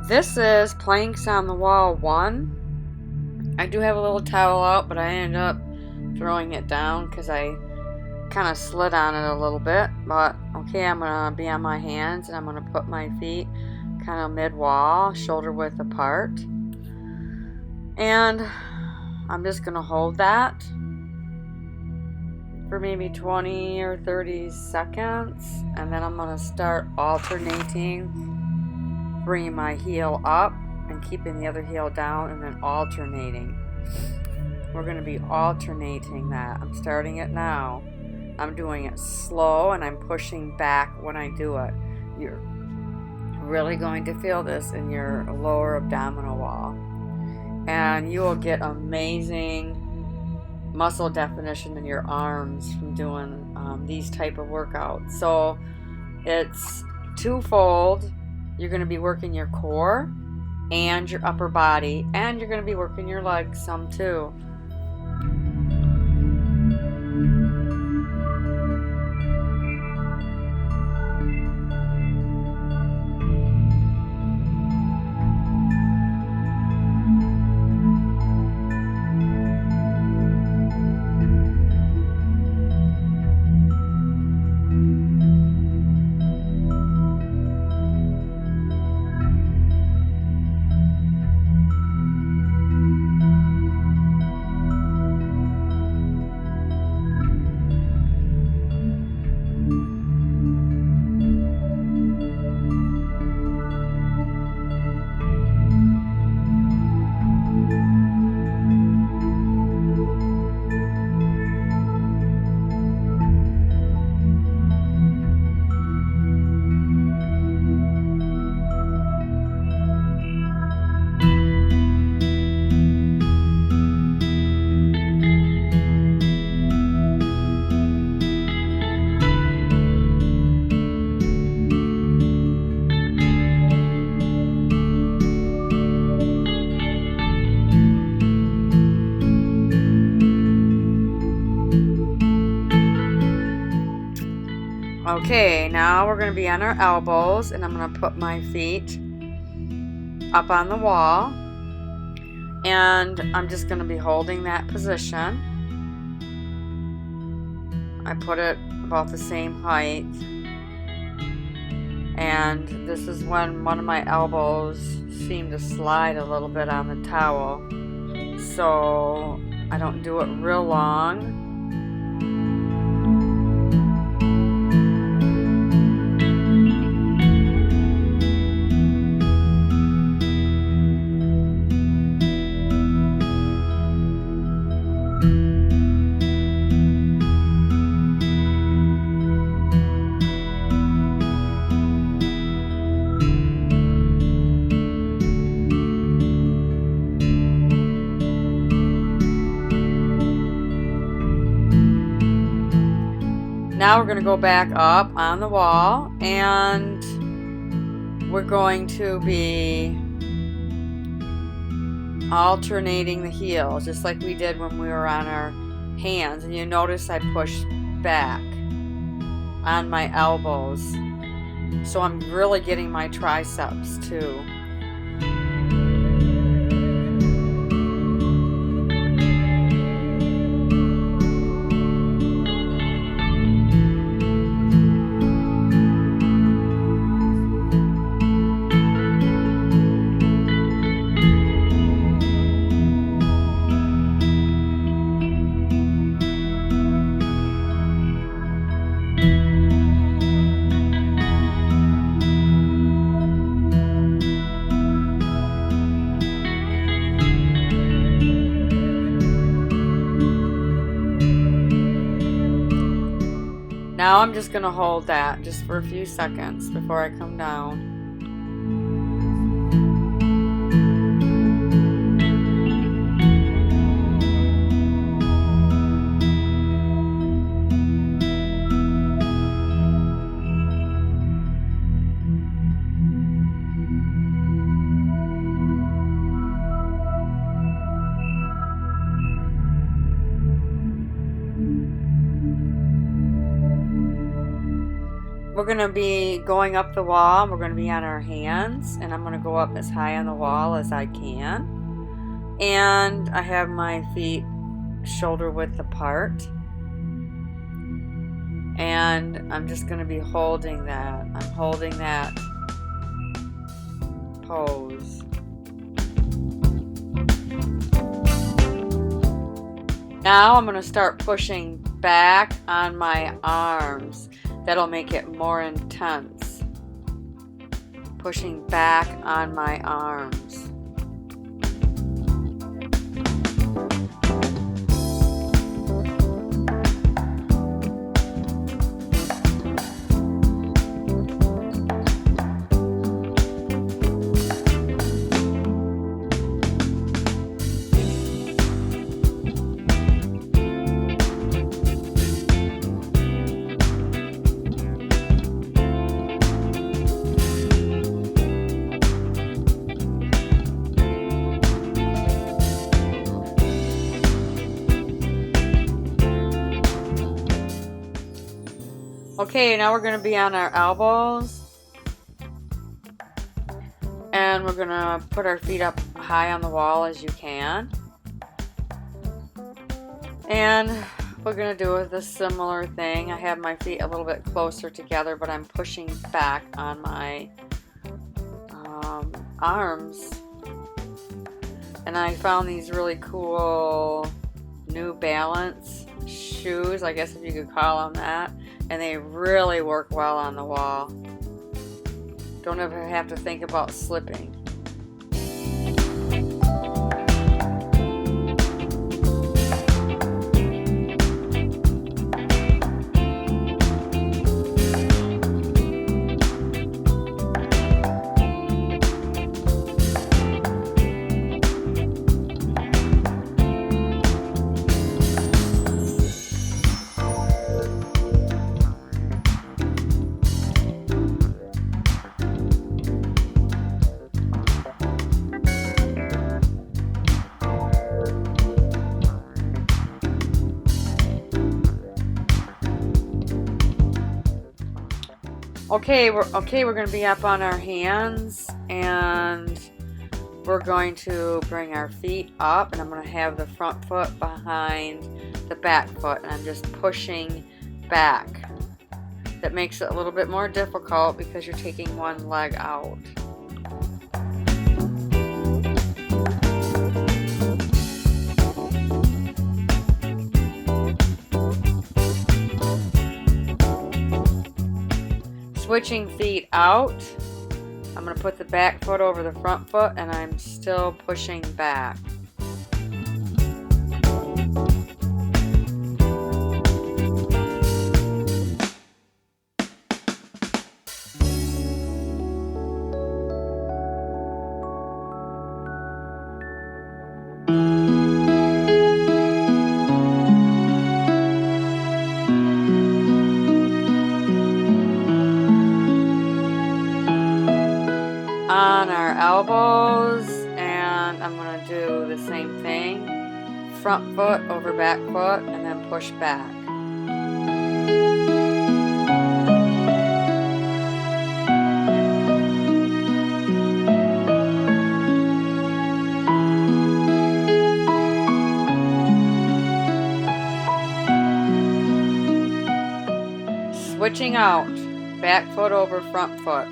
This is Planks on the Wall 1. I do have a little towel out, but I ended up throwing it down because I kind of slid on it a little bit. But okay, I'm going to be on my hands and I'm going to put my feet kind of mid-wall, shoulder width apart. And I'm just going to hold that for maybe 20 or 30 seconds. And then I'm going to start alternating, bringing my heel up and keeping the other heel down, and then alternating. We're going to be alternating that. I'm starting it now. I'm doing it slow and I'm pushing back when I do it. You're really going to feel this in your lower abdominal wall, and you will get amazing muscle definition in your arms from doing these type of workouts. So it's twofold. You're going to be working your core and your upper body, and you're going to be working your legs some too. Okay, now we're going to be on our elbows, and I'm going to put my feet up on the wall, and I'm just going to be holding that position. I put it about the same height, and this is when one of my elbows seem to slide a little bit on the towel, so I don't do it real long. Now we're going to go back up on the wall, and we're going to be alternating the heels just like we did when we were on our hands. And you notice I pushed back on my elbows, so I'm really getting my triceps too. Now I'm just going to hold that just for a few seconds before I come down. we're going to be going up the wall. We're going to be on our hands, and I'm going to go up as high on the wall as I can. And I have my feet shoulder width apart. And I'm just going to be holding that. I'm holding that pose. Now I'm going to start pushing back on my arms. That'll make it more intense. Pushing back on my arms. Okay, now we're going to be on our elbows, and we're going to put our feet up high on the wall as you can. And we're going to do a similar thing. I have my feet a little bit closer together, but I'm pushing back on my arms. And I found these really cool New Balance shoes, I guess if you could call them that. And they really work well on the wall. Don't ever have to think about slipping. Okay, we're going to be up on our hands, and we're going to bring our feet up, and I'm going to have the front foot behind the back foot, and I'm just pushing back. That makes it a little bit more difficult because you're taking one leg out. Switching feet out, I'm going to put the back foot over the front foot, and I'm still pushing back. On our elbows, and I'm going to do the same thing. Front foot over back foot, and then push back. Switching out, back foot over front foot.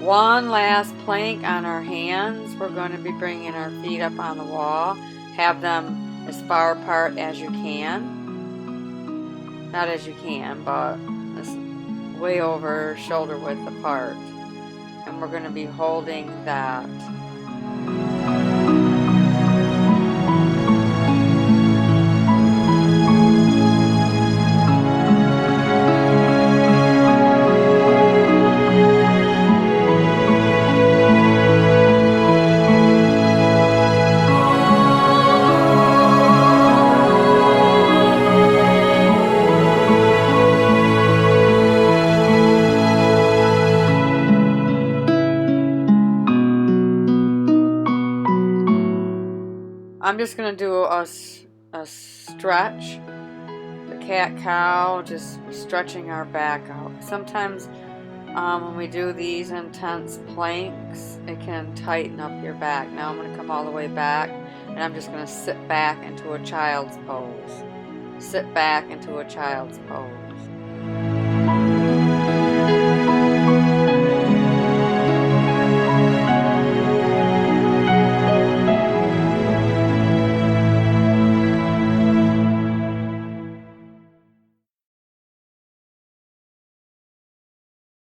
One last plank on our hands. We're going to be bringing our feet up on the wall. Have them as far apart as you can. Not as you can, but way over shoulder width apart. And we're going to be holding that. I'm just going to do a stretch. The cat-cow, just stretching our back out. Sometimes when we do these intense planks, it can tighten up your back. Now I'm going to come all the way back, and I'm just going to sit back into a child's pose. Sit back into a child's pose.